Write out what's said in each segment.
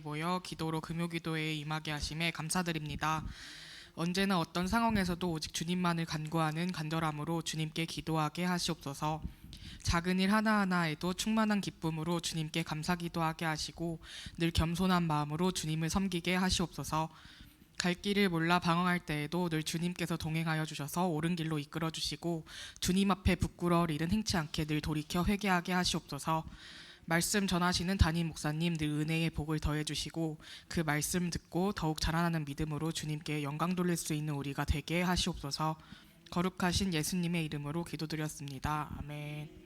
모여 기도로 금요기도에 임하게 하심에 감사드립니다. 언제나 어떤 상황에서도 오직 주님만을 간구하는 간절함으로 주님께 기도하게 하시옵소서. 작은 일 하나하나에도 충만한 기쁨으로 주님께 감사기도하게 하시고 늘 겸손한 마음으로 주님을 섬기게 하시옵소서. 갈 길을 몰라 방황할 때에도 늘 주님께서 동행하여 주셔서 옳은 길로 이끌어 주시고 주님 앞에 부끄러울 일은 행치 않게 늘 돌이켜 회개하게 하시옵소서. 말씀 전하시는 담임 목사님 늘 은혜의 복을 더해 주시고 그 말씀 듣고 더욱 자라나는 믿음으로 주님께 영광 돌릴 수 있는 우리가 되게 하시옵소서. 거룩하신 예수님의 이름으로 기도드렸습니다. 아멘.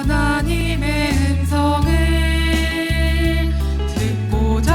하나님의 음성을 듣고자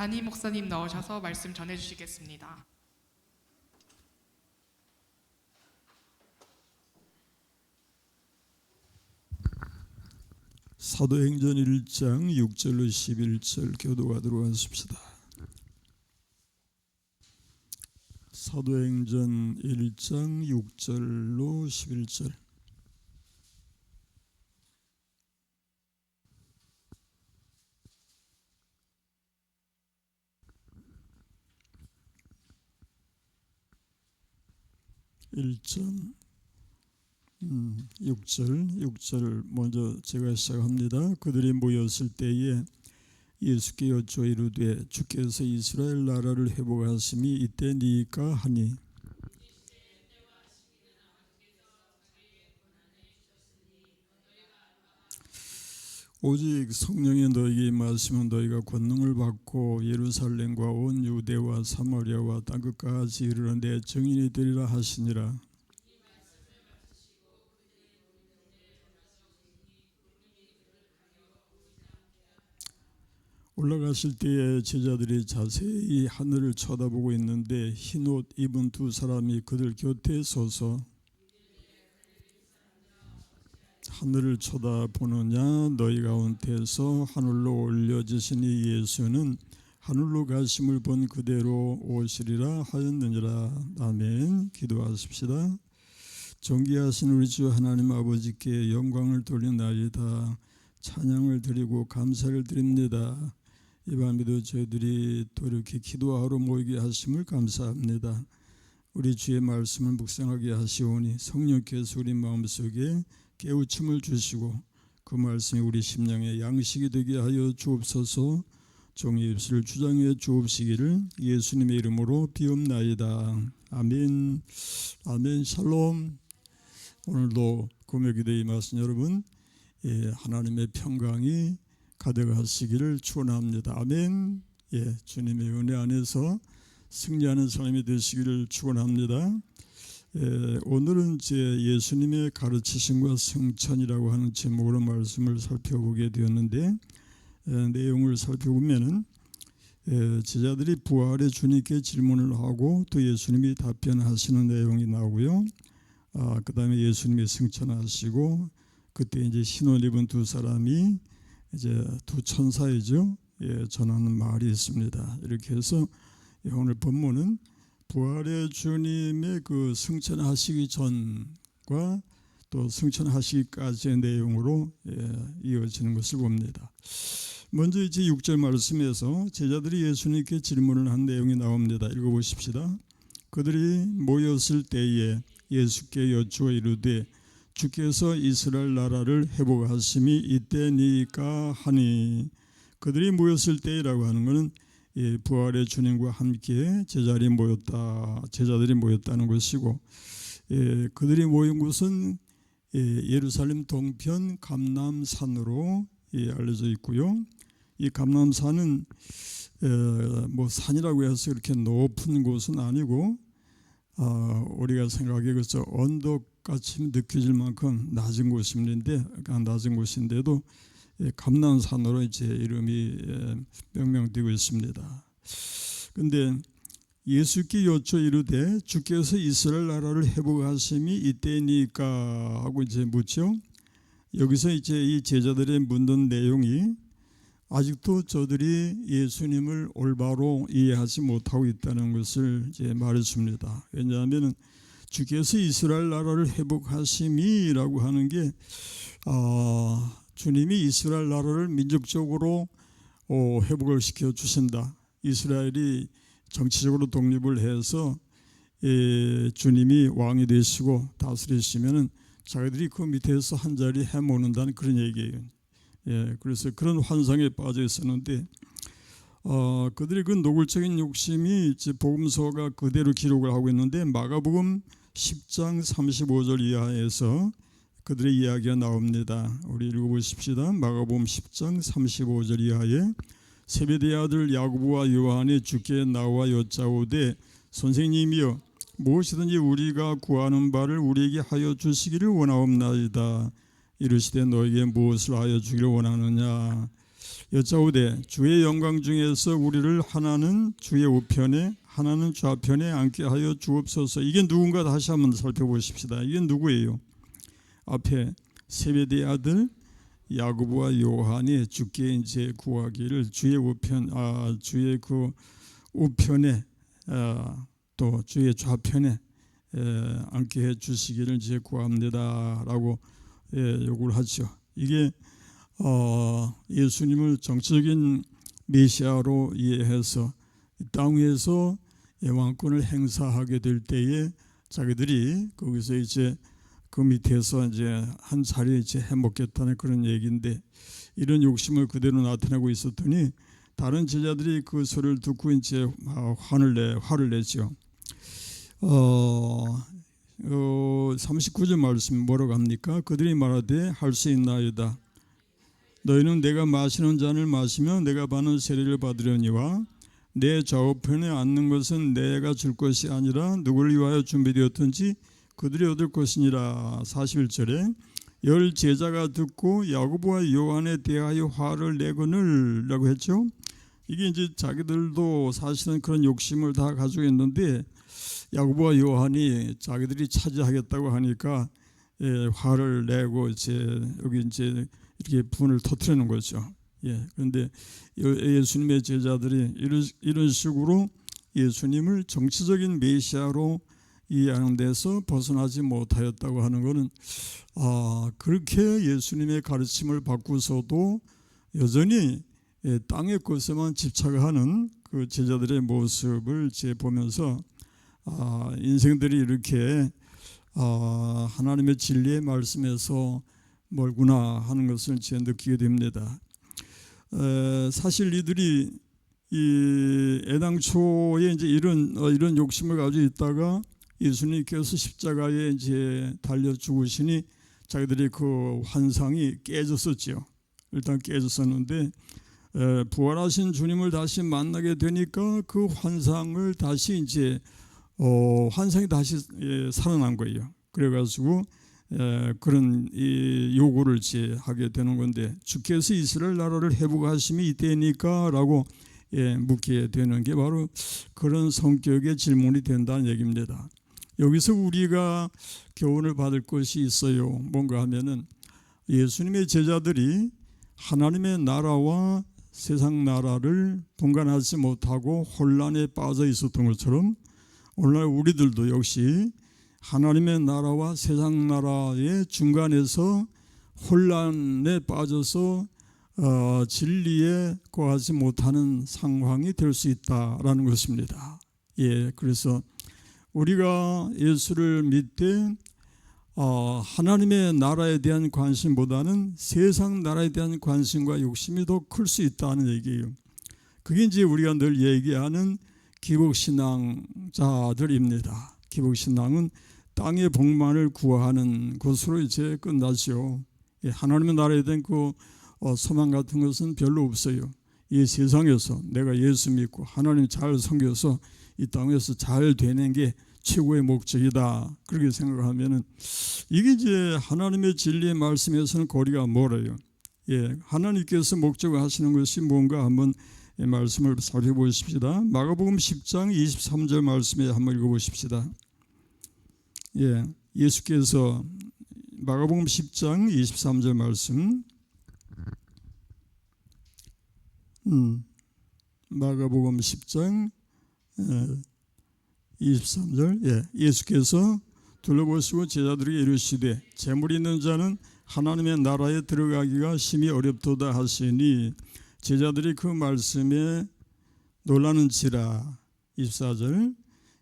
담임 목사님 나오셔서 말씀 전해주시겠습니다. 사도행전 1장 6절로 11절 교도가 들어왔습니다. 사도행전 1장 6절로 11절. (1장) 6절 먼저 제가 시작합니다. 그들이 모였을 때에 예수께 여쭈어 이르되 주께서 이스라엘 나라를 회복하심이 이때니까 하니 오직 성령이 너희에게 임하시면 너희가 권능을 받고 예루살렘과 온 유대와 사마리아와 땅끝까지 이르러 내 증인이 되리라 하시니라. 올라가실 때에 제자들이 자세히 하늘을 쳐다보고 있는데 흰옷 입은 두 사람이 그들 곁에 서서 하늘을 쳐다보느냐 너희 가운데서 하늘로 올려지시니 예수는 하늘로 가심을 본 그대로 오시리라 하였느니라. 아멘. 기도하십시다. 존귀하신 우리 주 하나님 아버지께 영광을 돌리나이다. 찬양을 드리고 감사를 드립니다. 이 밤에도 저희들이 또 이렇게 기도하러 모이게 하심을 감사합니다. 우리 주의 말씀을 묵상하게 하시오니 성령께서 우리 마음속에 깨우침을 주시고 그 말씀이 우리 심령의 양식이 되게 하여 주옵소서. 종의 입술을 주장해 주옵시기를 예수님의 이름으로 비옵나이다. 아멘. 아멘. 샬롬. 오늘도 금요기도에 임하신 여러분, 하나님의 평강이 가득하시기를 축원합니다. 아멘. 주님의 은혜 안에서 승리하는 사람이 되시기를 축원합니다. 오늘은 예수님의 가르치심과 승천이라고 하는 제목으로 말씀을 살펴보게 되었는데, 내용을 살펴보면은 제자들이 부활의 주님께 질문을 하고 또 예수님이 답변하시는 내용이 나오고요. 그 다음에 예수님이 승천하시고 그때 이제 흰옷 입은 두 사람이 이제 두 천사이죠. 전하는 말이 있습니다. 이렇게 해서 오늘 본문은 부활의 주님의 그 승천하시기 전과 또 승천하시기까지의 내용으로 이어지는 것을 봅니다. 먼저 이제 6절 말씀에서 제자들이 예수님께 질문을 한 내용이 나옵니다. 읽어보십시다. 그들이 모였을 때에 예수께 여쭈어 이르되 주께서 이스라엘 나라를 회복하심이 이때니까 하니. 그들이 모였을 때라고 하는 것은 부활의 주님과 함께 제자들이 모였다는 것이고, 그들이 모인 곳은 예루살렘 동편 감람산으로 알려져 있고요. 이 감람산은 뭐 산이라고 해서 이렇게 높은 곳은 아니고 우리가 생각하기에 그저 언덕같이 느껴질 만큼 낮은 곳인데도 감람산으로 이제 이름이 명명되고 있습니다. 그런데 예수께 여쭈어 이르되 주께서 이스라엘 나라를 회복하심이 이때니까 하고 이제 묻죠. 여기서 이제 이 제자들의 묻는 내용이 아직도 저들이 예수님을 올바로 이해하지 못하고 있다는 것을 이제 말해줍니다. 왜냐하면 주께서 이스라엘 나라를 회복하심이라고 하는 게 주님이 이스라엘 나라를 민족적으로 회복을 시켜 주신다. 이스라엘이 정치적으로 독립을 해서 주님이 왕이 되시고 다스리시면은 자기들이 그 밑에서 한 자리 해먹는다는 그런 얘기예요. 그래서 그런 환상에 빠져 있었는데 그들의 그 노골적인 욕심이 이제 복음서가 그대로 기록을 하고 있는데 마가복음 10장 35절 이하에서 그들의 이야기가 나옵니다. 우리 읽어보십시다. 마가복음 10장 35절 이하에 세베대의 아들 야고보와 요한이 주께 나와 여짜오되 선생님이여 무엇이든지 우리가 구하는 바를 우리에게 하여 주시기를 원하옵나이다. 이르시되 너에게 무엇을 하여 주기를 원하느냐. 여짜오되 주의 영광 중에서 우리를 하나는 주의 우편에 하나는 좌편에 앉게 하여 주옵소서. 이게 누군가 다시 한번 살펴보십시다. 이게 누구예요? 앞에 세베대의 아들 야고보와 요한이 주께 이제 구하기를 주의 우편 주의 그 우편에 또 주의 좌편에 앉게 해 주시기를 이제 구합니다라고 요구를 하죠. 이게 예수님을 정치적인 메시아로 이해해서 이 땅 위에서 왕권을 행사하게 될 때에 자기들이 거기서 이제 그 밑에서 이제 한 자리에 이제 해먹겠다는 그런 얘기인데, 이런 욕심을 그대로 나타내고 있었더니 다른 제자들이 그 소리를 듣고 이제 화를 내죠. 39절 말씀 뭐라고 합니까? 그들이 말하되 할 수 있나이다. 너희는 내가 마시는 잔을 마시며 내가 받는 세례를 받으려니와 내 좌우편에 앉는 것은 내가 줄 것이 아니라 누구를 위하여 준비되었든지 그들이 얻을 것이니라. 41절에 열 제자가 듣고 야고보와 요한에 대하여 화를 내거늘 라고 했죠. 이게 이제 자기들도 사실은 그런 욕심을 다 가지고 있는데 야고보와 요한이 자기들이 차지하겠다고 하니까 화를 내고 이제 여기 이제 이렇게 분을 터뜨리는 거죠. 그런데 예수님의 제자들이 이런 식으로 예수님을 정치적인 메시아로 이해하는 데서 벗어나지 못하였다고 하는 것은 그렇게 예수님의 가르침을 받고서도 여전히 땅의 것에만 집착하는 그 제자들의 모습을 보면서 인생들이 이렇게 하나님의 진리의 말씀에서 멀구나 하는 것을 느끼게 됩니다. 사실 이들이 이 애당초에 이제 이런 욕심을 가지고 있다가 예수님께서 십자가에 이제 달려 죽으시니 자기들이 그 환상이 깨졌었죠. 일단 깨졌었는데 부활하신 주님을 다시 만나게 되니까 그 환상을 다시 이제 환상이 다시 살아난 거예요. 그래가지고 그런 이 요구를 이제 하게 되는 건데, 주께서 이스라엘 나라를 회복하심이 이때니까라고 묻게 되는 게 바로 그런 성격의 질문이 된다는 얘기입니다. 여기서 우리가 교훈을 받을 것이 있어요. 뭔가 하면은 예수님의 제자들이 하나님의 나라와 세상 나라를 분간하지 못하고 혼란에 빠져 있었던 것처럼 오늘날 우리들도 역시 하나님의 나라와 세상 나라의 중간에서 혼란에 빠져서 진리에 거하지 못하는 상황이 될 수 있다라는 것입니다. 그래서 우리가 예수를 믿되 하나님의 나라에 대한 관심보다는 세상 나라에 대한 관심과 욕심이 더 클 수 있다는 얘기예요. 그게 이제 우리가 늘 얘기하는 기복신앙자들입니다. 기복신앙은 땅의 복만을 구하는 것으로 이제 끝나죠. 하나님의 나라에 대한 그 소망 같은 것은 별로 없어요. 이 세상에서 내가 예수 믿고 하나님 잘 섬겨서 이 땅에서 잘 되는 게 최고의 목적이다. 그렇게 생각하면은 이게 이제 하나님의 진리의 말씀에서는 거리가 멀어요. 하나님께서 목적을 하시는 것이 뭔가 한번 말씀을 살펴보십시다. 마가복음 10장 23절 말씀에 한번 읽어보십시다. 예수께서 마가복음 10장 23절 말씀, 마가복음 10장 23절, 예수께서 둘러보시고 제자들에게 이르시되 재물이 있는 자는 하나님의 나라에 들어가기가 심히 어렵도다 하시니 제자들이 그 말씀에 놀라는지라. 24절,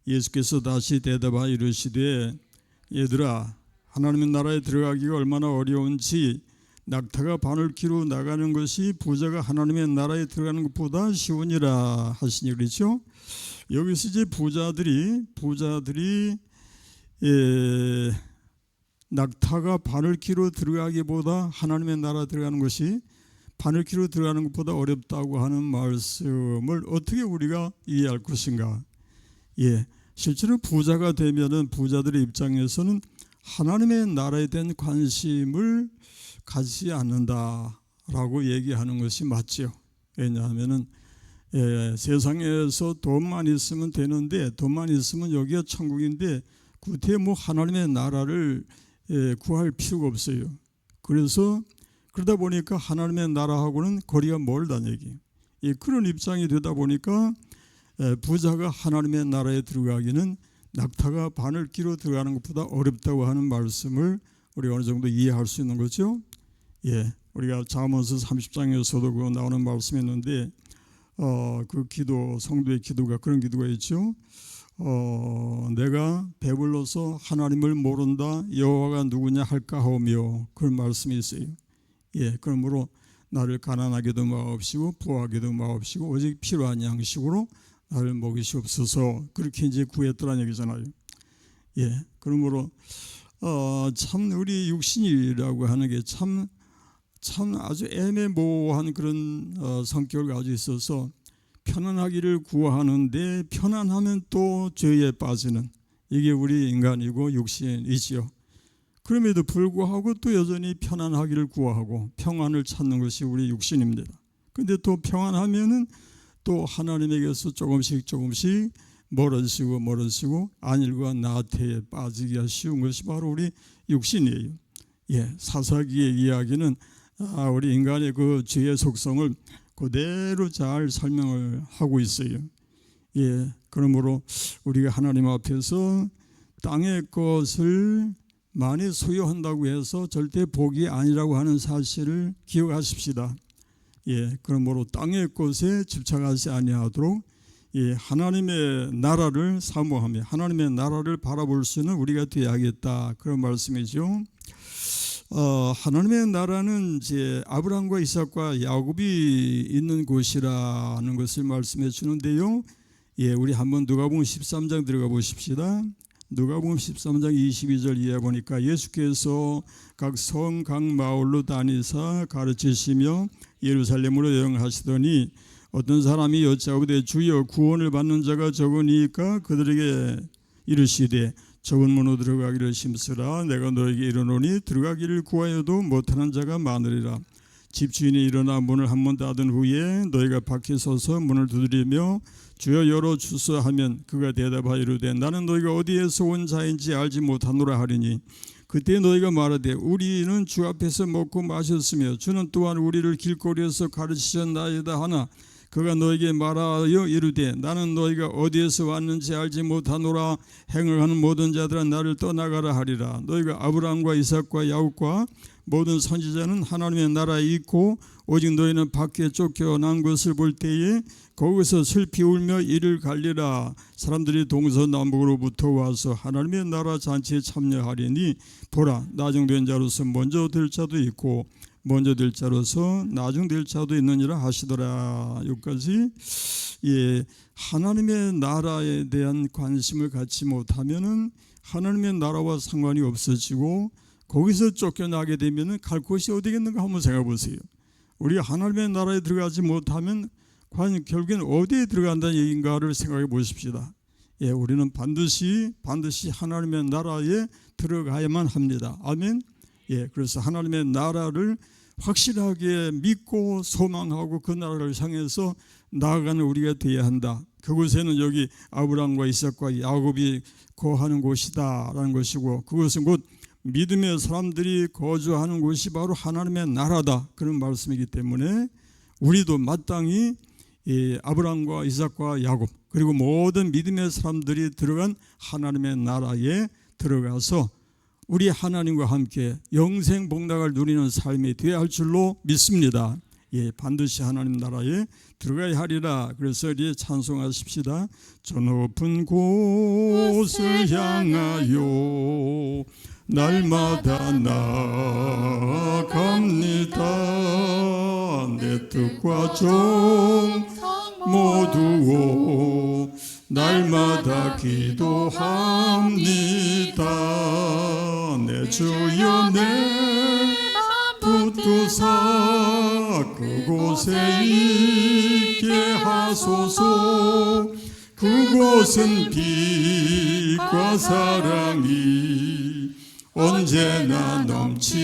예수께서 다시 대답하여 이르시되 얘들아, 하나님의 나라에 들어가기가 얼마나 어려운지 낙타가 바늘귀로 나가는 것이 부자가 하나님의 나라에 들어가는 것보다 쉬우니라 하시니. 그렇죠? 여기서 이제 부자들이 낙타가 바늘귀로 들어가기보다 하나님의 나라 들어가는 것이 바늘귀로 들어가는 것보다 어렵다고 하는 말씀을 어떻게 우리가 이해할 것인가? 실제로 부자가 되면은 부자들의 입장에서는 하나님의 나라에 대한 관심을 가지지 않는다 라고 얘기하는 것이 맞죠. 왜냐하면은 세상에서 돈만 있으면 되는데, 돈만 있으면 여기가 천국인데 구태 뭐 하나님의 나라를 구할 필요가 없어요. 그래서 그러다 보니까 하나님의 나라하고는 거리가 멀다는 얘기. 그런 입장이 되다 보니까 부자가 하나님의 나라에 들어가기는 낙타가 바늘 끼로 들어가는 것보다 어렵다고 하는 말씀을 우리가 어느 정도 이해할 수 있는 거죠. 우리가 잠언서 30장에서도 그거 나오는 말씀이 있는데 그 기도, 성도의 기도가 그런 기도가 있죠. 내가 배불러서 하나님을 모른다, 여호와가 누구냐 할까 하오며, 그런 말씀이 있어요. 그러므로 나를 가난하게도 마옵시고 부하게도 마옵시고 오직 필요한 양식으로 나를 먹이시옵소서, 그렇게 이제 구했더라는 얘기잖아요. 그러므로 참 우리 육신이라고 하는 게 참 아주 애매모호한 그런 성격을 가지고 있어서 편안하기를 구하는데 편안하면 또 죄에 빠지는, 이게 우리 인간이고 육신이지요. 그럼에도 불구하고 또 여전히 편안하기를 구하고 평안을 찾는 것이 우리 육신입니다. 그런데 또 평안하면은 또 하나님에게서 조금씩 멀어지고 안일과 나태에 빠지기가 쉬운 것이 바로 우리 육신이에요. 사사기의 이야기는 우리 인간의 그 죄의 속성을 그대로 잘 설명을 하고 있어요. 그러므로 우리가 하나님 앞에서 땅의 것을 많이 소유한다고 해서 절대 복이 아니라고 하는 사실을 기억하십시다. 그러므로 땅의 것에 집착하지 아니하도록 하나님의 나라를 사모하며 하나님의 나라를 바라볼 수 있는 우리가 되어야겠다, 그런 말씀이죠. 하나님의 나라는 이제 아브라함과 이삭과 야곱이 있는 곳이라는 것을 말씀해 주는데요. 우리 한번 누가복음 13장 들어가 보십시다. 누가복음 13장 22절 이해 보니까 예수께서 각 성 각 마을로 다니사 가르치시며 예루살렘으로 여행하시더니 어떤 사람이 여짜오되 주여 구원을 받는 자가 적으니까 그들에게 이르시되 좁은 문으로 들어가기를 힘쓰라. 내가 너에게 이르노니 들어가기를 구하여도 못하는 자가 많으리라. 집주인이 일어나 문을 한 번 닫은 후에 너희가 밖에 서서 문을 두드리며 주여 열어주소 하면 그가 대답하여 이르되 나는 너희가 어디에서 온 자인지 알지 못하노라 하리니 그때 너희가 말하되 우리는 주 앞에서 먹고 마셨으며 주는 또한 우리를 길거리에서 가르치셨나이다 하나 그가 너에게 말하여 이르되 나는 너희가 어디에서 왔는지 알지 못하노라. 행을 하는 모든 자들은 나를 떠나가라 하리라. 너희가 아브라함과 이삭과 야곱과 모든 선지자는 하나님의 나라에 있고 오직 너희는 밖에 쫓겨난 것을 볼 때에 거기서 슬피 울며 이를 갈리라. 사람들이 동서남북으로부터 와서 하나님의 나라 잔치에 참여하리니 보라 나중된 자로서 먼저 될 자도 있고 먼저 될 자로서 나중될 자도 있느니라 하시더라. 여기까지. 하나님의 나라에 대한 관심을 갖지 못하면은 하나님의 나라와 상관이 없어지고 거기서 쫓겨나게 되면은 갈 곳이 어디겠는가 한번 생각해 보세요. 우리가 하나님의 나라에 들어가지 못하면 과연 결국엔 어디에 들어간다는 얘기인가를 생각해 보십시다. 우리는 반드시 하나님의 나라에 들어가야만 합니다. 아멘. 그래서 하나님의 나라를 확실하게 믿고 소망하고 그 나라를 향해서 나아가는 우리가 되어야 한다. 그곳에는 여기 아브라함과 이삭과 야곱이 거하는 곳이다라는 것이고 그것은 곧 믿음의 사람들이 거주하는 곳이 바로 하나님의 나라다, 그런 말씀이기 때문에 우리도 마땅히 아브라함과 이삭과 야곱 그리고 모든 믿음의 사람들이 들어간 하나님의 나라에 들어가서 우리 하나님과 함께 영생 복락을 누리는 삶이 되어야 할 줄로 믿습니다. 반드시 하나님 나라에 들어가야 하리라. 그래서 이제 찬송하십시다. 저 높은 곳을 향하여 날마다 나아갑니다. 내 뜻과 정 모두 날마다 기도합니다. 내 주여 내 붙드사 그곳에 있게 하소서. 그곳은 빛과 사랑이 언제나 넘치옵니다.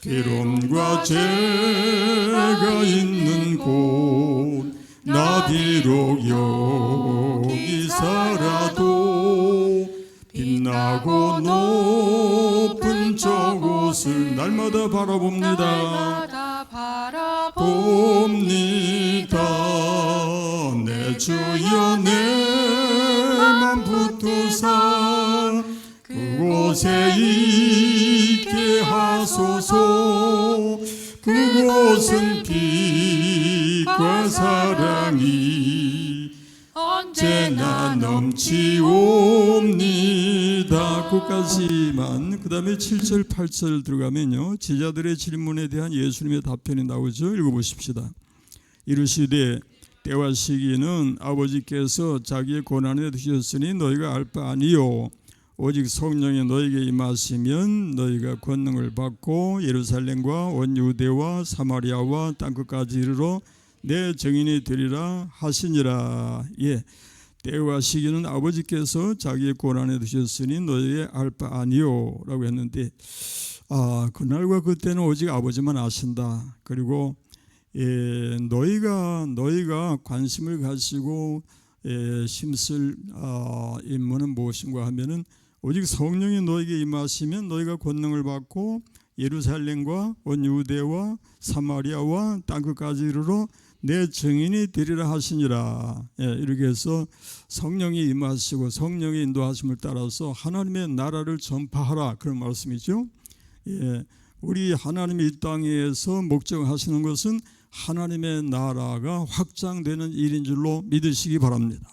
괴로움과 죄가 있는 곳 나 비록 여기 살아도 빛나고 높은 저곳을 날마다 바라봅니다. 날마다 봅니다. 내 주여 내 맘 붙드사 그곳에 있게 하소서. 그곳은 빛과 사랑이 언제나 넘치옵니다. 끝까지만. 그 다음에 7절 8절 들어가면요, 제자들의 질문에 대한 예수님의 답변이 나오죠. 읽어보십시다. 이르시되 때와 시기는 아버지께서 자기의 권한에 두셨으니 너희가 알 바 아니요 오직 성령이 너에게 임하시면 너희가 권능을 받고 예루살렘과 온 유대와 사마리아와 땅끝까지 이르러 내 증인이 되리라 하시니라. 예, 때와 시기는 아버지께서 자기의 권한에 두셨으니 너희의 알 바 아니요 라고 했는데, 그날과 그때는 오직 아버지만 아신다. 그리고 너희가 관심을 가지고 힘쓸 임무는 무엇인가 하면은 오직 성령이 너에게 임하시면 너희가 권능을 받고 예루살렘과 온 유대와 사마리아와 땅끝까지 이르러 내 증인이 되리라 하시니라. 이렇게 해서 성령이 임하시고 성령의 인도하심을 따라서 하나님의 나라를 전파하라, 그런 말씀이죠. 우리 하나님이 이 땅에서 목적하시는 것은 하나님의 나라가 확장되는 일인 줄로 믿으시기 바랍니다.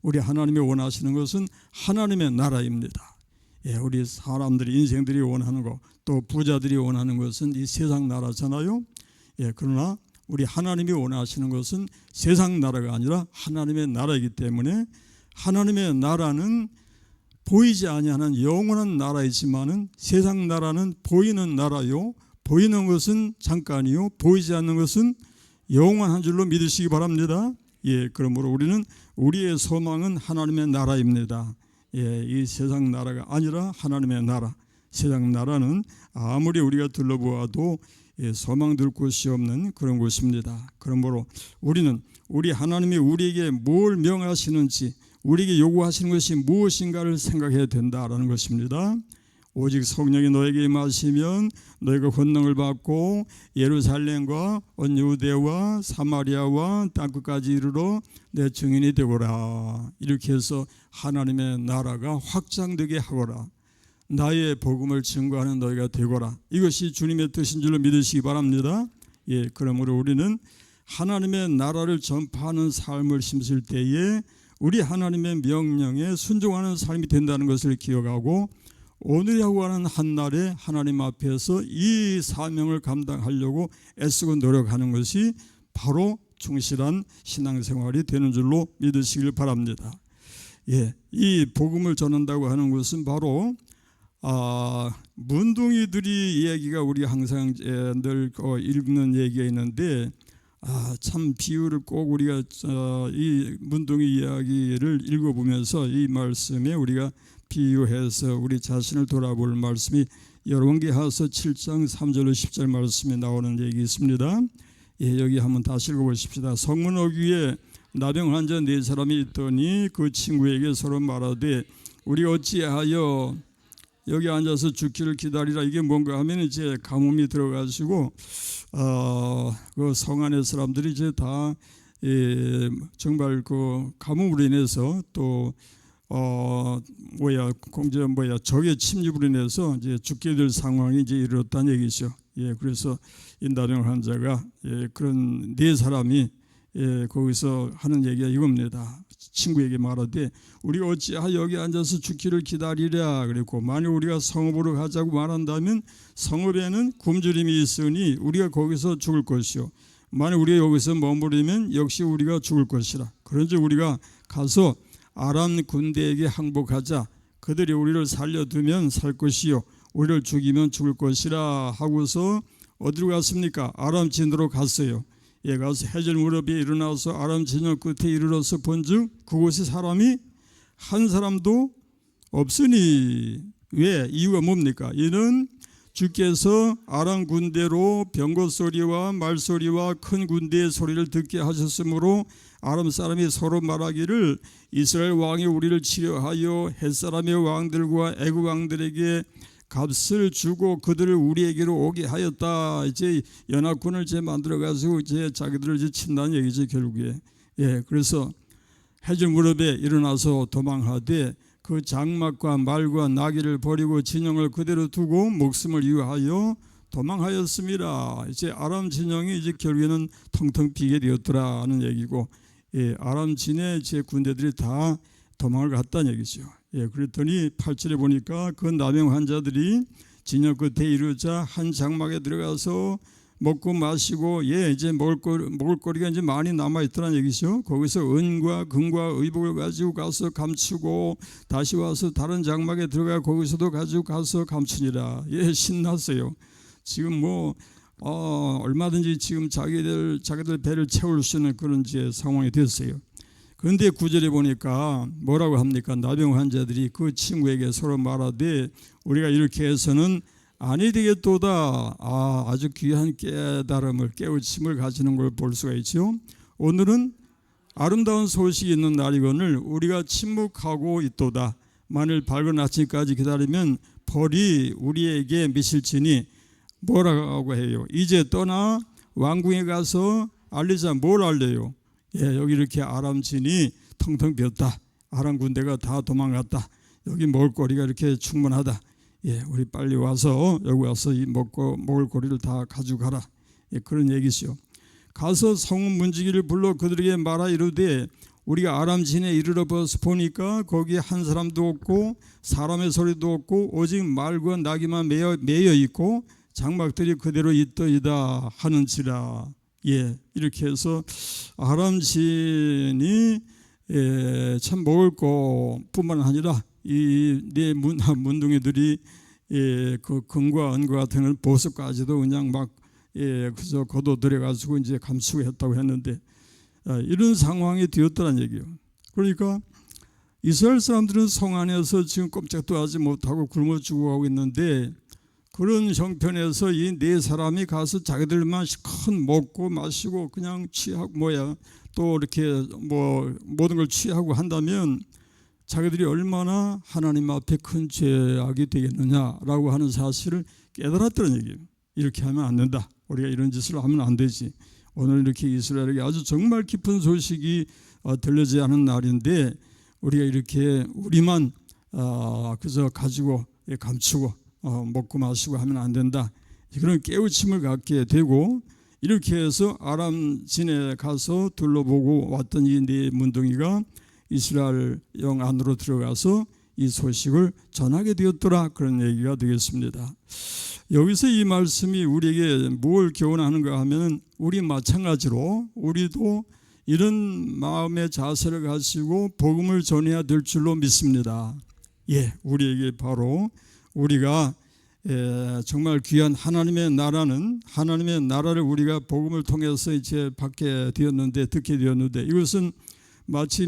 우리 하나님이 원하시는 것은 하나님의 나라입니다. 우리 사람들이, 인생들이 원하는 것, 또 부자들이 원하는 것은 이 세상 나라잖아요. 그러나 우리 하나님이 원하시는 것은 세상 나라가 아니라 하나님의 나라이기 때문에, 하나님의 나라는 보이지 아니하는 영원한 나라이지만은 세상 나라는 보이는 나라요, 보이는 것은 잠깐이요, 보이지 않는 것은 영원한 줄로 믿으시기 바랍니다. 그러므로 우리는, 우리의 소망은 하나님의 나라입니다. 이 세상 나라가 아니라 하나님의 나라. 세상 나라는 아무리 우리가 둘러보아도 소망될 곳이 없는 그런 곳입니다. 그러므로 우리는 우리 하나님이 우리에게 뭘 명하시는지, 우리에게 요구하시는 것이 무엇인가를 생각해야 된다라는 것입니다. 오직 성령이 너에게 임하시면 너희가 권능을 받고 예루살렘과 온 유대와 사마리아와 땅끝까지 이르러 내 증인이 되거라. 이렇게 해서 하나님의 나라가 확장되게 하거라. 나의 복음을 증거하는 너희가 되거라. 이것이 주님의 뜻인 줄로 믿으시기 바랍니다. 그러므로 우리는 하나님의 나라를 전파하는 삶을 힘쓸 때에 우리 하나님의 명령에 순종하는 삶이 된다는 것을 기억하고, 오늘이라고 하는 한날에 하나님 앞에서 이 사명을 감당하려고 애쓰고 노력하는 것이 바로 충실한 신앙생활이 되는 줄로 믿으시길 바랍니다. 이 복음을 전한다고 하는 것은 바로 문둥이들이 이야기가 우리 항상 늘 읽는 얘기가 있는데, 참 비유를 꼭 우리가 이 문둥이 이야기를 읽어보면서 이 말씀에 우리가 비유해서 우리 자신을 돌아볼 말씀이 열왕기하서 7장 3절로 10절 말씀에 나오는 얘기 있습니다. 여기 한번 다시 읽어보십시다. 성문 어귀에 나병 환자 4사람이 있더니 그 친구에게 서로 말하되 우리 어찌하여 여기 앉아서 죽기를 기다리라. 이게 뭔가 하면 이제 가뭄이 들어가지고 그 성 안의 사람들이 이제 다 정말 그 가뭄으로 인해서 또 적의 침입으로 인해서 이제 죽게 될 상황이 이제 이르렀다는 얘기죠. 그래서 이 나병 환자가 그런 4사람이 거기서 하는 얘기가 이겁니다. 친구에게 말하되 우리 어찌하여 여기 앉아서 죽기를 기다리랴. 그랬고, 만약 우리가 성읍으로 가자고 말한다면 성읍에는 굶주림이 있으니 우리가 거기서 죽을 것이요, 만약 우리가 여기서 머무르면 역시 우리가 죽을 것이라. 그런즉 우리가 가서 아람 군대에게 항복하자. 그들이 우리를 살려두면 살 것이요 우리를 죽이면 죽을 것이라 하고서 어디로 갔습니까? 아람 진으로 갔어요. 가서 해질 무렵에 일어나서 아람 진영 끝에 이르러서 본즉 그곳에 사람이 한 사람도 없으니. 왜? 이유가 뭡니까? 이는 주께서 아람 군대로 병거 소리와 말소리와 큰 군대의 소리를 듣게 하셨으므로 아람 사람이 서로 말하기를 이스라엘 왕이 우리를 치려하여 햇사람의 왕들과 애굽 왕들에게 값을 주고 그들을 우리에게로 오게 하였다. 이제 연합군을 이제 만들어 가지고 이제 자기들을 이제 친다는 얘기죠, 결국에. 예, 그래서 해줄 무렵에 일어나서 도망하되 그 장막과 말과 나귀를 버리고 진영을 그대로 두고 목숨을 위하여 도망하였습니다. 이제 아람 진영이 이제 결국에는 텅텅 비게 되었더라는 얘기고, 예, 아람 진의 제 군대들이 다 도망을 갔다는 얘기죠. 예, 그랬더니 8절에 보니까 그 나병 환자들이 진영 끝에 이르자 한 장막에 들어가서 먹고 마시고, 예, 이제 먹을 거리가 이제 많이 남아 있더라는 얘기죠. 거기서 은과 금과 의복을 가지고 가서 감추고 다시 와서 다른 장막에 들어가 거기서도 가지고 가서 감추니라. 예, 신났어요. 지금 뭐 얼마든지 지금 자기들 배를 채울 수 있는 그런 이제 상황이 됐어요. 그런데 9절에 보니까 뭐라고 합니까? 나병 환자들이 그 친구에게 서로 말하되 우리가 이렇게 해서는 아니 되겠도다. 아주 귀한 깨달음을, 깨우침을 가지는 걸 볼 수가 있죠. 오늘은 아름다운 소식이 있는 날이거늘 우리가 침묵하고 있도다. 만일 밝은 아침까지 기다리면 벌이 우리에게 미칠지니 뭐라고 해요? 이제 떠나 왕궁에 가서 알리자. 뭘 알려요? 예, 여기 이렇게 아람 진이 텅텅 비었다. 아람 군대가 다 도망갔다. 여기 먹을거리가 이렇게 충분하다. 예, 우리 빨리 와서 여기 와서 이 먹을 거리를 다 가져가라. 예, 그런 얘기죠. 가서 성읍 문지기를 불러 그들에게 말하 이르되 우리가 아람 진에 이르러 보니까 거기 한 사람도 없고 사람의 소리도 없고 오직 말과 나귀만 매여 있고 장막들이 그대로 있더이다 하는지라. 예, 이렇게 해서 아람 진이 참 먹을 것뿐만 아니라 이 네 문둥이들이 그 금과 은과 같은 보석까지도 그냥 막 그저 걷어들여 가지고 이제 감추고 했다고 했는데 이런 상황이 되었다는 얘기예요. 그러니까 이스라엘 사람들은 성 안에서 지금 꼼짝도 하지 못하고 굶어 죽어가고 있는데 그런 형편에서 이 네 사람이 가서 자기들만 큰 먹고 마시고 그냥 취하고 또 이렇게 뭐 모든 걸 취하고 한다면 자기들이 얼마나 하나님 앞에 큰 죄악이 되겠느냐라고 하는 사실을 깨달았다는 얘기예요. 이렇게 하면 안 된다. 우리가 이런 짓을 하면 안 되지. 오늘 이렇게 이스라엘에게 아주 정말 깊은 소식이 들려지지 않은 날인데 우리가 이렇게 우리만 그저 가지고 감추고 먹고 마시고 하면 안 된다. 그런 깨우침을 갖게 되고 이렇게 해서 아람 진에 가서 둘러보고 왔던 이 네 문둥이가 이스라엘 영 안으로 들어가서 이 소식을 전하게 되었더라. 그런 얘기가 되겠습니다. 여기서 이 말씀이 우리에게 뭘 교훈하는가 하면 우리 마찬가지로 우리도 이런 마음의 자세를 가지고 복음을 전해야 될 줄로 믿습니다. 예, 우리에게 바로 우리가 정말 귀한 하나님의 나라를 우리가 복음을 통해서 이제 듣게 되었는데 이것은 마치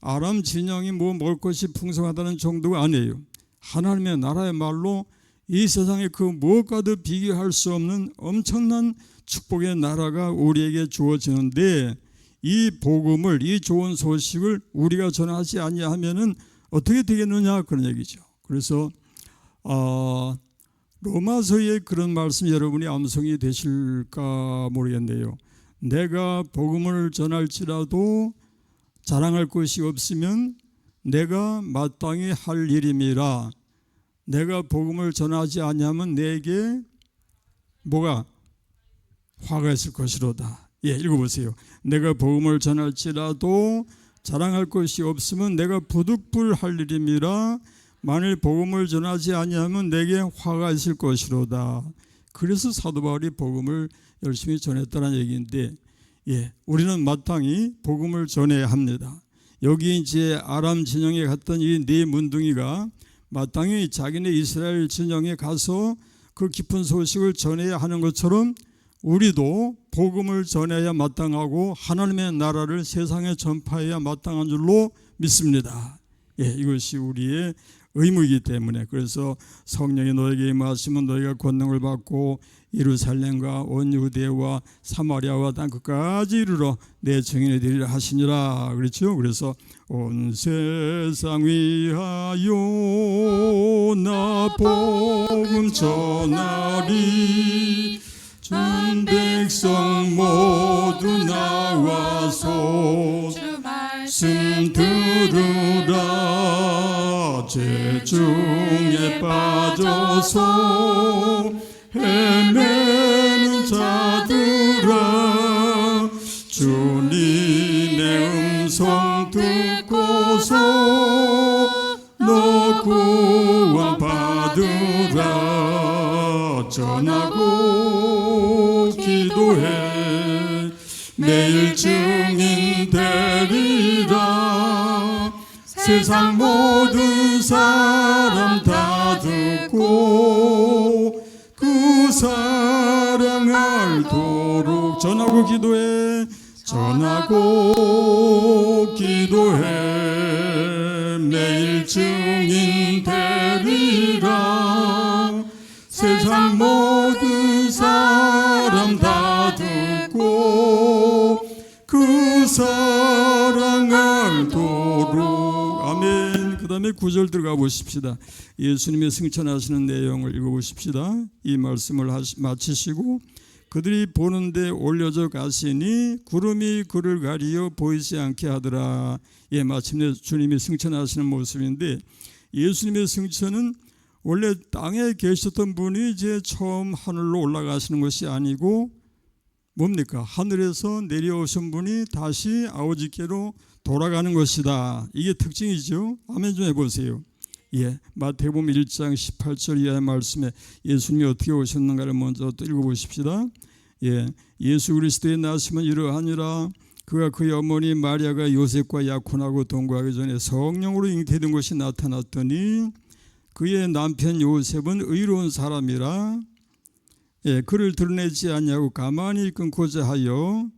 아람 진영이 먹을 것이 풍성하다는 정도가 아니에요. 하나님의 나라야말로 이 세상에 그 무엇과도 비교할 수 없는 엄청난 축복의 나라가 우리에게 주어지는데 이 복음을, 이 좋은 소식을 우리가 전하지 아니하면은 어떻게 되겠느냐 그런 얘기죠. 그래서 로마서의 그런 말씀 여러분이 암송이 되실까 모르겠네요. 내가 복음을 전할지라도 자랑할 것이 없으면 내가 마땅히 할 일임이라. 내가 복음을 전하지 아니하면 내게 뭐가 화가 있을 것이로다. 예, 읽어보세요. 내가 복음을 전할지라도 자랑할 것이 없으면 내가 부득불할 일임이라. 만일 복음을 전하지 아니하면 내게 화가 있을 것이로다. 그래서 사도 바울이 복음을 열심히 전했다는 얘기인데, 예, 우리는 마땅히 복음을 전해야 합니다. 여기 이제 아람 진영에 갔던 이 네 문둥이가 마땅히 자기네 이스라엘 진영에 가서 그 깊은 소식을 전해야 하는 것처럼 우리도 복음을 전해야 마땅하고 하나님의 나라를 세상에 전파해야 마땅한 줄로 믿습니다. 예, 이것이 우리의 의무이기 때문에. 그래서 성령이 너에게 임하시면 너희가 권능을 받고 예루살렘과 온 유대와 사마리아와 땅 끝까지 이르러 내 증인이 되리라 하시니라. 그렇죠? 그래서 온 세상 위하여 나 복음 전하리. 준 백성 모두 나와서 주 말씀 들으라. 죄 중에 빠져서 헤매는 자들아, 주님의 음성 듣고서 너 구원 받으라. 전하고 기도해 매일 증인 되리라. 세상 모든 사람 다 듣고 그 사랑 알도록 전하고 기도해. 전하고 기도해 매일 증인 되리라. 세상 모든 사람 다 듣고 그 사랑 알도록. 아멘. 그 다음에 9절 들어가 보십시다. 예수님이 승천하시는 내용을 읽어보십시다. 이 말씀을 마치시고 그들이 보는데 올려져 가시니 구름이 그를 가리어 보이지 않게 하더라. 예, 마침내 주님이 승천하시는 모습인데, 예수님의 승천은 원래 땅에 계셨던 분이 이제 처음 하늘로 올라가시는 것이 아니고 뭡니까? 하늘에서 내려오신 분이 다시 아버지께로 돌아가는 것이다. 이게 특징이죠. 아멘 좀 해보세요. 예, 마태복음 1장 18절 이하의 말씀에 예수님이 어떻게 오셨는가를 먼저 또 읽어보십시다. 예, 예수 그리스도의 나심은 이러하니라. 그가 그의 어머니 마리아가 요셉과 약혼하고 동거하기 전에 성령으로 잉태된 것이 나타났더니 그의 남편 요셉은 의로운 사람이라 그를 드러내지 아니하고 가만히 끊고자 하여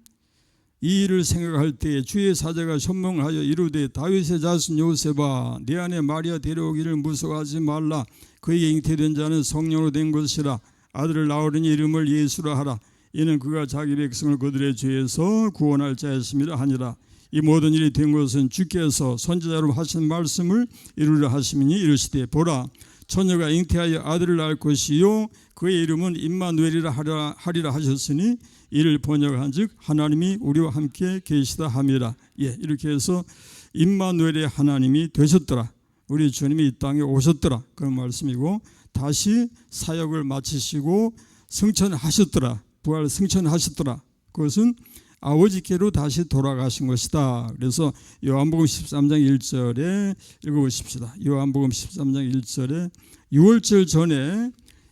이 일을 생각할 때에 주의 사자가 현몽하여 이르되 다윗의 자손 요셉아 내 안에 마리아 데려오기를 무서워하지 말라. 그에게 잉태된 자는 성령으로 된 것이라. 아들을 낳으려니 이름을 예수라 하라. 이는 그가 자기 백성을 그들의 죄에서 구원할 자였음이라 하니라. 이 모든 일이 된 것은 주께서 선지자로 하신 말씀을 이루려 하심이니 이르시되 보라 처녀가 잉태하여 아들을 낳을 것이요 그의 이름은 임마누엘이라 하리라 하셨으니 이를 번역한즉 하나님이 우리와 함께 계시다 함이라. 예, 이렇게 해서 임마누엘의 하나님이 되셨더라. 우리 주님이 이 땅에 오셨더라. 그런 말씀이고 다시 사역을 마치시고 승천하셨더라. 부활 승천하셨더라. 그것은 아버지께로 다시 돌아가신 것이다. 그래서 요한복음 13장 1절에 읽어보십시다. 요한복음 13장 1절에 6월절 전에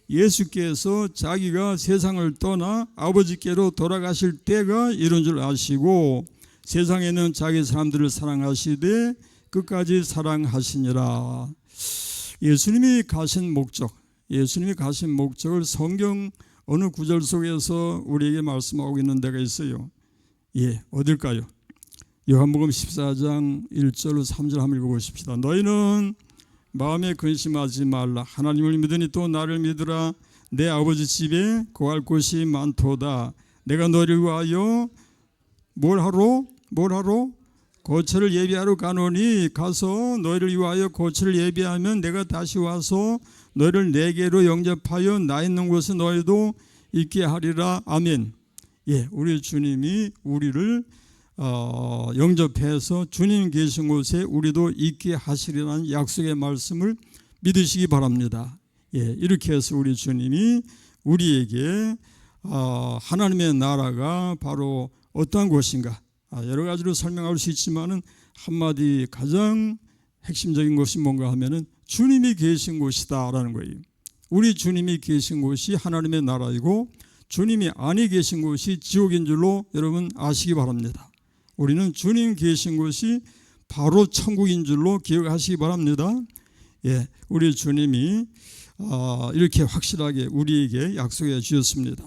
예수께서 자기가 세상을 떠나 아버지께로 돌아가실 때가 이런 줄 아시고 세상에는 자기 사람들을 사랑하시되 끝까지 사랑하시니라. 예수님이 가신 목적을 성경 어느 구절 속에서 우리에게 말씀하고 있는 데가 있어요. 예, 어딜까요? 요한복음 14장 1절로 3절 한번 읽어보십시다. 너희는 마음에 근심하지 말라. 하나님을 믿으니 또 나를 믿으라. 내 아버지 집에 거할 곳이 많도다. 내가 너희를 위하여 뭘 하러? 거처를 예비하러 가노니 가서 너희를 위하여 거처를 예비하면 내가 다시 와서 너희를 내게로 영접하여 나 있는 곳에 너희도 있게 하리라. 아멘. 예, 우리 주님이 우리를 영접해서 주님 계신 곳에 우리도 있게 하시리라는 약속의 말씀을 믿으시기 바랍니다. 예, 이렇게 해서 우리 주님이 우리에게 하나님의 나라가 바로 어떠한 곳인가 여러 가지로 설명할 수 있지만은 한마디 가장 핵심적인 것이 뭔가 하면은 주님이 계신 곳이다라는 거예요. 우리 주님이 계신 곳이 하나님의 나라이고 주님이 아니 계신 곳이 지옥인 줄로 여러분 아시기 바랍니다. 우리는 주님 계신 곳이 바로 천국인 줄로 기억하시기 바랍니다. 예, 우리 주님이 이렇게 확실하게 우리에게 약속해 주셨습니다.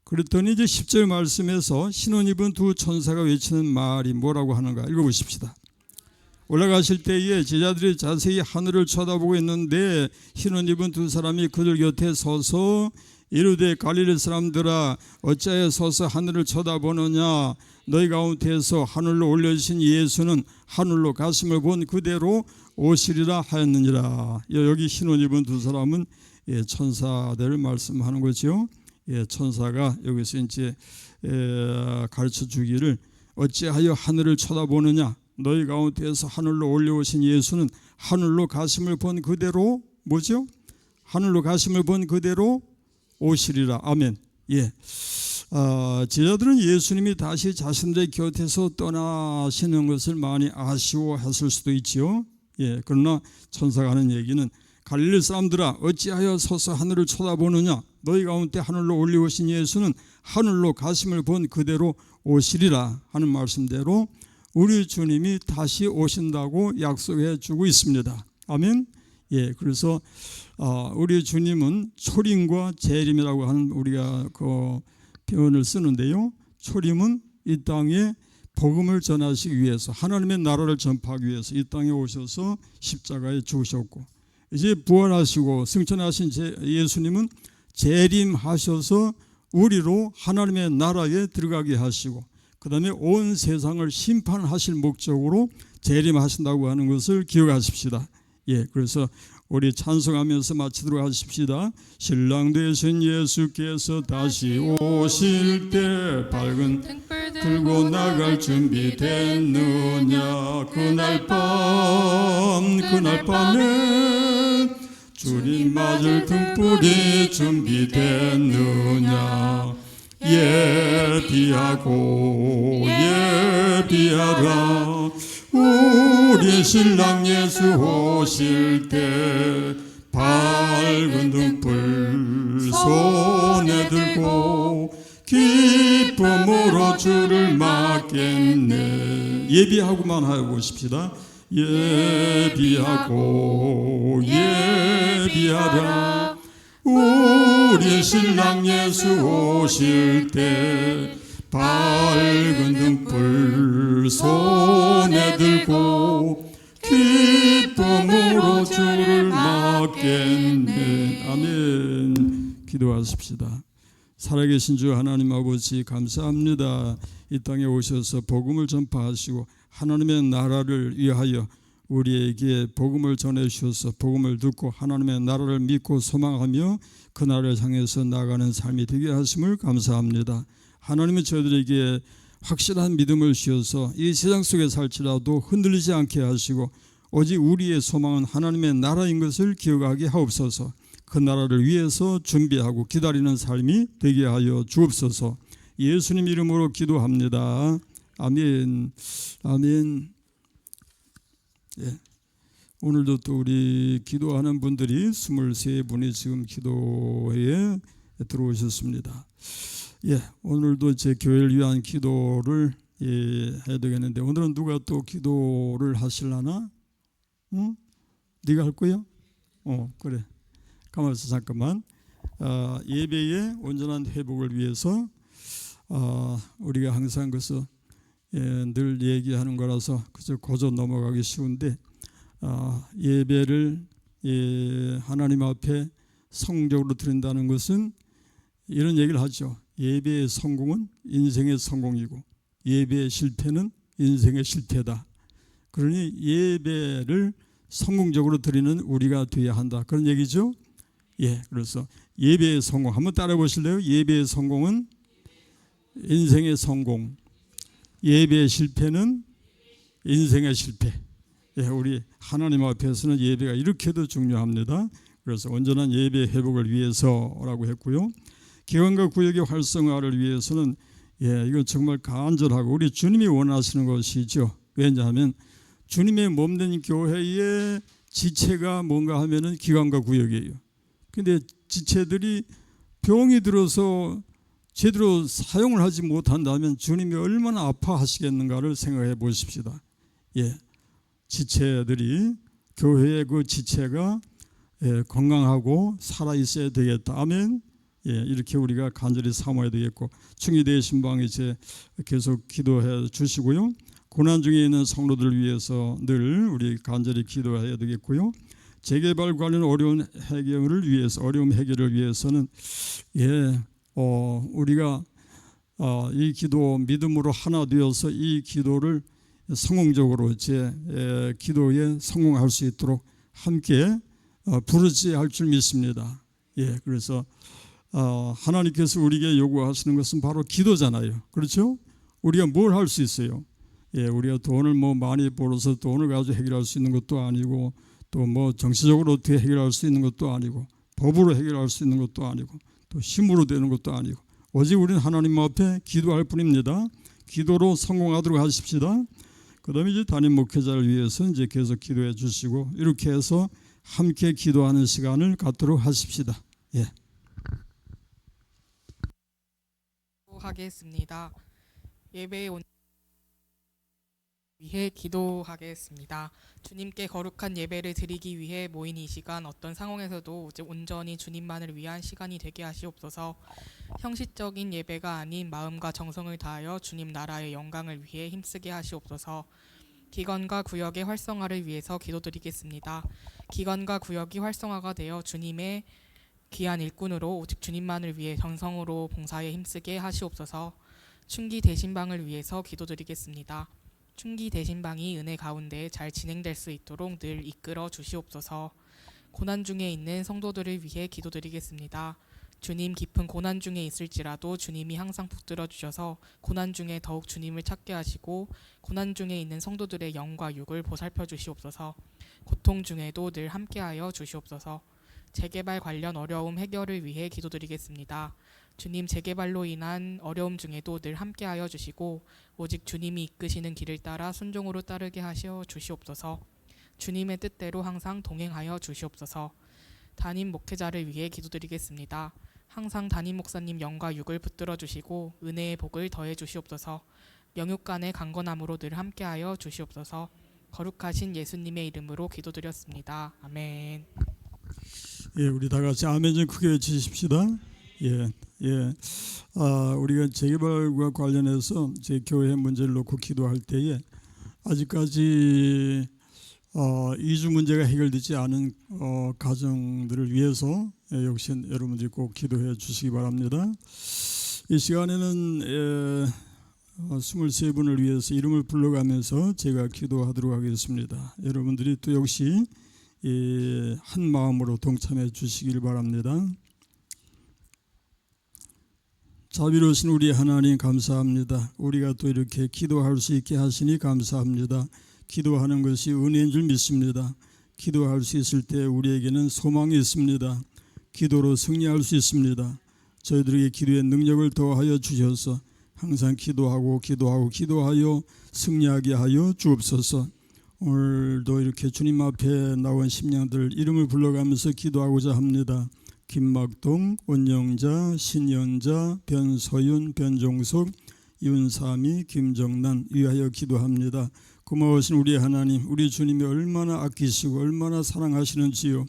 그랬더니 이제 10절 말씀에서 신혼 입은 두 천사가 외치는 말이 뭐라고 하는가 읽어보십시다. 올라가실 때에 제자들이 자세히 하늘을 쳐다보고 있는데 흰옷 입은 두 사람이 그들 곁에 서서 이르되 갈릴리 사람들아 어찌하여 서서 하늘을 쳐다보느냐 너희 가운데에서 하늘로 올려주신 예수는 하늘로 가심을 본 그대로 오시리라 하였느니라. 여기 흰옷 입은 두 사람은 천사들을 말씀하는 거죠. 천사가 여기서 이제 가르쳐 주기를 어찌하여 하늘을 쳐다보느냐 너희 가운데에서 하늘로 올려오신 예수는 하늘로 가심을 본 그대로 뭐죠? 하늘로 가심을 본 그대로 오시리라. 아멘. 제자들은 예수님이 다시 자신들의 곁에서 떠나시는 것을 많이 아쉬워했을 수도 있지요. 그러나 천사가 하는 얘기는 갈릴리 사람들아 어찌하여 서서 하늘을 쳐다보느냐 너희 가운데 하늘로 올려오신 예수는 하늘로 가심을 본 그대로 오시리라 하는 말씀대로 우리 주님이 다시 오신다고 약속해 주고 있습니다. 아멘. 그래서 우리 주님은 초림과 재림이라고 하는 우리가 그 표현을 쓰는데요. 초림은 이 땅에 복음을 전하시기 위해서 하나님의 나라를 전파하기 위해서 이 땅에 오셔서 십자가에 죽으셨고 이제 부활하시고 승천하신 예수님은 재림하셔서 우리로 하나님의 나라에 들어가게 하시고 그 다음에 온 세상을 심판하실 목적으로 재림하신다고 하는 것을 기억하십시다. 그래서 우리 찬송하면서 마치도록 하십시다. 신랑 되신 예수께서 다시 오실 때 밝은 등불 들고 나갈 준비됐느냐 그날 밤에 주님 맞을 등불이 준비됐느냐 예비하라 우리 신랑 예수 오실 때 밝은 등불 손에 들고 기쁨으로 주를 맞겠네. 예비하고만 하고 싶시다. 예비하라 우리 신랑 예수 오실 때 밝은 등불 손에 들고 기쁨으로 주를 맞겠네. 아멘. 기도하십시다. 살아계신 주 하나님 아버지 감사합니다. 이 땅에 오셔서 복음을 전파하시고 하나님의 나라를 위하여 우리에게 복음을 전해주셔서 복음을 듣고 하나님의 나라를 믿고 소망하며 그 나라를 향해서 나아가는 삶이 되게 하심을 감사합니다. 하나님은 저희들에게 확실한 믿음을 주셔서 이 세상 속에 살지라도 흔들리지 않게 하시고 오직 우리의 소망은 하나님의 나라인 것을 기억하게 하옵소서. 그 나라를 위해서 준비하고 기다리는 삶이 되게 하여 주옵소서. 예수님 이름으로 기도합니다. 아멘. 아멘. 오늘도 또 우리 기도하는 분들이 23분이 지금 기도회에 들어오셨습니다. 오늘도 제 교회를 위한 기도를 해야 되겠는데 오늘은 누가 또 기도를 하실라나? 네가 할 거야? 그래. 가만히 있어 잠깐만. 예배의 온전한 회복을 위해서 우리가 항상 그래서 늘 얘기하는 거라서 그저 고저 넘어가기 쉬운데 예배를 하나님 앞에 성적으로 드린다는 것은 이런 얘기를 하죠. 예배의 성공은 인생의 성공이고 예배의 실패는 인생의 실패다. 그러니 예배를 성공적으로 드리는 우리가 되어야 한다. 그런 얘기죠. 그래서 예배의 성공 한번 따라해 보실래요? 예배의 성공은 인생의 성공, 예배의 실패는 인생의 실패. 우리 하나님 앞에서는 예배가 이렇게도 중요합니다. 그래서 온전한 예배 회복을 위해서라고 했고요. 기관과 구역의 활성화를 위해서는 이건 정말 간절하고 우리 주님이 원하시는 것이죠. 왜냐하면 주님의 몸된 교회의 지체가 뭔가 하면은 기관과 구역이에요. 근데 지체들이 병이 들어서 제대로 사용을 하지 못한다면 주님이 얼마나 아파하시겠는가를 생각해 보십시다. 지체들이 교회의 그 지체가 건강하고 살아 있어야 되겠다. 아멘. 이렇게 우리가 간절히 사모해야 되겠고 충의대의 신방이 이제 계속 기도해 주시고요. 고난 중에 있는 성도들을 위해서 늘 우리 간절히 기도해야 되겠고요. 재개발 관련 어려운 해결을 위해서는 우리가 이 기도 믿음으로 하나 되어서 이 기도를 성공적으로 기도에 성공할 수 있도록 함께 부르짖어야 할 줄 믿습니다. 그래서 하나님께서 우리에게 요구하시는 것은 바로 기도잖아요. 그렇죠? 우리가 뭘 할 수 있어요? 우리가 돈을 많이 벌어서 돈을 가지고 해결할 수 있는 것도 아니고, 또 정치적으로 어떻게 해결할 수 있는 것도 아니고, 법으로 해결할 수 있는 것도 아니고, 또 힘으로 되는 것도 아니고, 오직 우리는 하나님 앞에 기도할 뿐입니다. 기도로 성공하도록 하십시다. 그 다음에 이제 담임 목회자를 위해서 이제 계속 기도해 주시고, 이렇게 해서 함께 기도하는 시간을 갖도록 하십시다. 하겠습니다. 예배에 온 위해 기도하겠습니다. 주님께 거룩한 예배를 드리기 위해 모인 이 시간, 어떤 상황에서도 온전히 주님만을 위한 시간이 되게 하시옵소서. 형식적인 예배가 아닌 마음과 정성을 다하여 주님 나라의 영광을 위해 힘쓰게 하시옵소서. 기관과 구역의 활성화를 위해서 기도드리겠습니다. 기관과 구역이 활성화가 되어 주님의 귀한 일꾼으로 오직 주님만을 위해 정성으로 봉사에 힘쓰게 하시옵소서. 춘기 대신방을 위해서 기도드리겠습니다. 춘기 대신방이 은혜 가운데 잘 진행될 수 있도록 늘 이끌어 주시옵소서. 고난 중에 있는 성도들을 위해 기도드리겠습니다. 주님, 깊은 고난 중에 있을지라도 주님이 항상 붙들어 주셔서 고난 중에 더욱 주님을 찾게 하시고, 고난 중에 있는 성도들의 영과 육을 보살펴 주시옵소서. 고통 중에도 늘 함께하여 주시옵소서. 재개발 관련 어려움 해결을 위해 기도드리겠습니다. 주님, 재개발로 인한 어려움 중에도 늘 함께하여 주시고, 오직 주님이 이끄시는 길을 따라 순종으로 따르게 하시어 주시옵소서. 주님의 뜻대로 항상 동행하여 주시옵소서. 담임 목회자를 위해 기도드리겠습니다. 항상 담임 목사님 영과 육을 붙들어 주시고 은혜의 복을 더해 주시옵소서. 영육 간의 강건함으로 늘 함께하여 주시옵소서. 거룩하신 예수님의 이름으로 기도드렸습니다. 아멘. 우리 다 같이 아멘 좀 크게 외치십시다. 우리가 재개발과 관련해서 제 교회 문제를 놓고 기도할 때에 아직까지 이주 문제가 해결되지 않은 가정들을 위해서 역시 여러분들이 꼭 기도해 주시기 바랍니다. 이 시간에는 23분을 위해서 이름을 불러가면서 제가 기도하도록 하겠습니다. 여러분들이 또 역시 한 마음으로 동참해 주시길 바랍니다. 자비로우신 우리 하나님 감사합니다. 우리가 또 이렇게 기도할 수 있게 하시니 감사합니다. 기도하는 것이 은혜인 줄 믿습니다. 기도할 수 있을 때 우리에게는 소망이 있습니다. 기도로 승리할 수 있습니다. 저희들에게 기도의 능력을 더하여 주셔서 항상 기도하여 승리하게 하여 주옵소서. 오늘도 이렇게 주님 앞에 나온 심령들 이름을 불러가면서 기도하고자 합니다. 김막동, 원영자, 신연자, 변서윤, 변종석, 윤삼이, 김정란 위하여 기도합니다. 고마우신 우리 하나님, 우리 주님이 얼마나 아끼시고 얼마나 사랑하시는지요.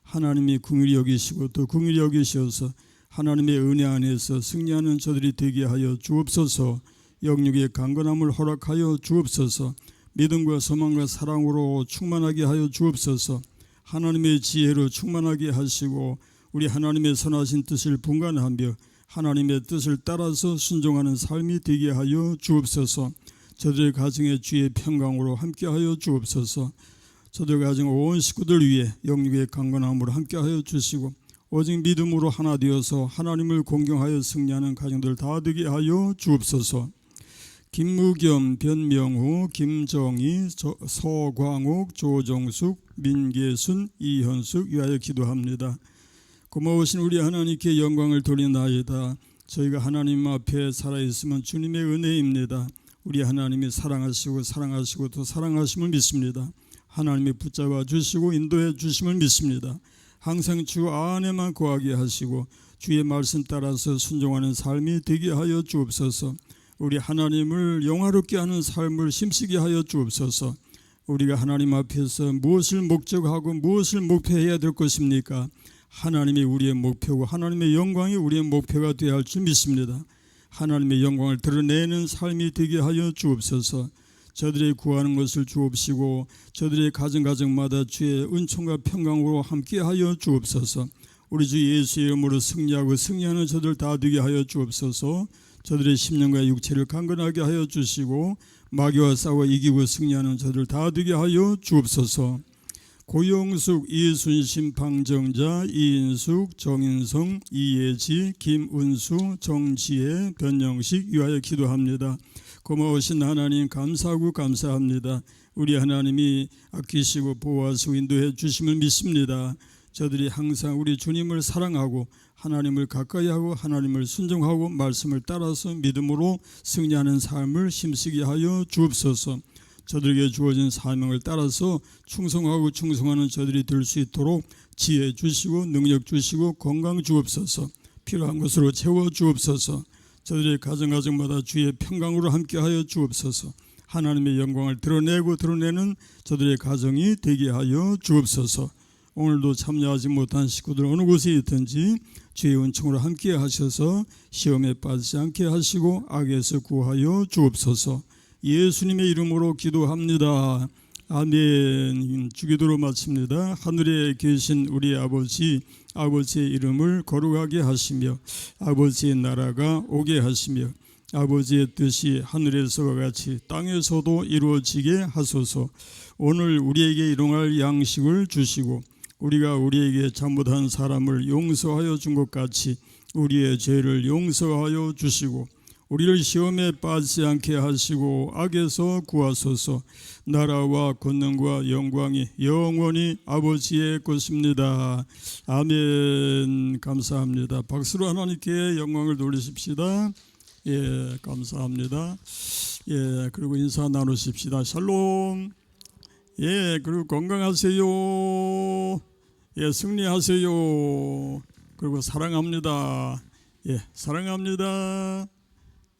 하나님이 긍휼히 여기시고 또 긍휼히 여기셔서 하나님의 은혜 안에서 승리하는 저들이 되게 하여 주옵소서. 영육의 강건함을 허락하여 주옵소서. 믿음과 소망과 사랑으로 충만하게 하여 주옵소서. 하나님의 지혜로 충만하게 하시고 우리 하나님의 선하신 뜻을 분간하며 하나님의 뜻을 따라서 순종하는 삶이 되게 하여 주옵소서. 저들의 가정의 주의 평강으로 함께하여 주옵소서. 저들 가정 온 식구들 위해 영육의 강건함으로 함께하여 주시고 오직 믿음으로 하나 되어서 하나님을 공경하여 승리하는 가정들 다 되게 하여 주옵소서. 김무겸, 변명우, 김정희, 서광욱, 조정숙, 민계순, 이현숙 위하여 기도합니다. 고마우신 우리 하나님께 영광을 돌리나이다. 저희가 하나님 앞에 살아있으면 주님의 은혜입니다. 우리 하나님이 사랑하시고 또 사랑하심을 믿습니다. 하나님이 붙잡아 주시고 인도해 주심을 믿습니다. 항상 주 안에만 거하게 하시고 주의 말씀 따라서 순종하는 삶이 되게 하여 주옵소서. 우리 하나님을 영화롭게 하는 삶을 힘쓰게 하여 주옵소서. 우리가 하나님 앞에서 무엇을 목적하고 무엇을 목표해야 될 것입니까? 하나님이 우리의 목표고 하나님의 영광이 우리의 목표가 되어야 할 줄 믿습니다. 하나님의 영광을 드러내는 삶이 되게 하여 주옵소서. 저들이 구하는 것을 주옵시고 저들의 가정가정마다 주의 은총과 평강으로 함께하여 주옵소서. 우리 주 예수의 이름으로 승리하고 승리하는 저들 다 되게 하여 주옵소서. 저들의 심령과 육체를 강건하게 하여 주시고 마귀와 싸워 이기고 승리하는 저들 다 되게 하여 주옵소서. 고영숙, 이순신, 방정자, 이인숙, 정인성, 이예지, 김은수, 정지혜, 변영식 위하여 기도합니다. 고마우신 하나님 감사하고 감사합니다. 우리 하나님이 아끼시고 보호하시고 인도해 주심을 믿습니다. 저들이 항상 우리 주님을 사랑하고 하나님을 가까이 하고 하나님을 순종하고 말씀을 따라서 믿음으로 승리하는 삶을 힘쓰게 하여 주옵소서. 저들에게 주어진 사명을 따라서 충성하고 충성하는 저들이 될 수 있도록 지혜 주시고 능력 주시고 건강 주옵소서. 필요한 것으로 채워 주옵소서. 저들의 가정가정마다 주의 평강으로 함께하여 주옵소서. 하나님의 영광을 드러내는 저들의 가정이 되게 하여 주옵소서. 오늘도 참여하지 못한 식구들 어느 곳에 있든지 주의 은총으로 함께 하셔서 시험에 빠지지 않게 하시고 악에서 구하여 주옵소서. 예수님의 이름으로 기도합니다. 아멘. 주기도로 마칩니다. 하늘에 계신 우리 아버지, 아버지의 이름을 거룩하게 하시며 아버지의 나라가 오게 하시며 아버지의 뜻이 하늘에서와 같이 땅에서도 이루어지게 하소서. 오늘 우리에게 일용할 양식을 주시고 우리가 우리에게 잘못한 사람을 용서하여 준 것 같이 우리의 죄를 용서하여 주시고 우리를 시험에 빠지지 않게 하시고 악에서 구하소서. 나라와 권능과 영광이 영원히 아버지의 것입니다. 아멘. 감사합니다. 박수로 하나님께 영광을 돌리십시다. 예, 감사합니다. 예, 그리고 인사 나누십시다. 샬롬. 예, 그리고 건강하세요. 예, 승리하세요. 그리고 사랑합니다. 예, 사랑합니다.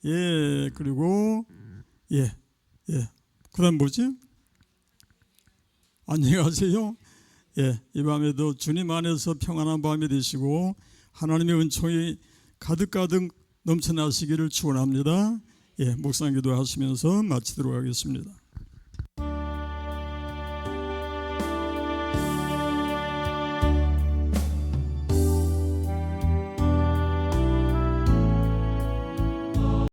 예, 그리고 예, 그다음 뭐지? 안녕히 가세요. 예, 이 밤에도 주님 안에서 평안한 밤이 되시고 하나님의 은총이 가득가득 넘쳐나시기를 축원합니다. 예, 묵상 기도하시면서 마치도록 하겠습니다.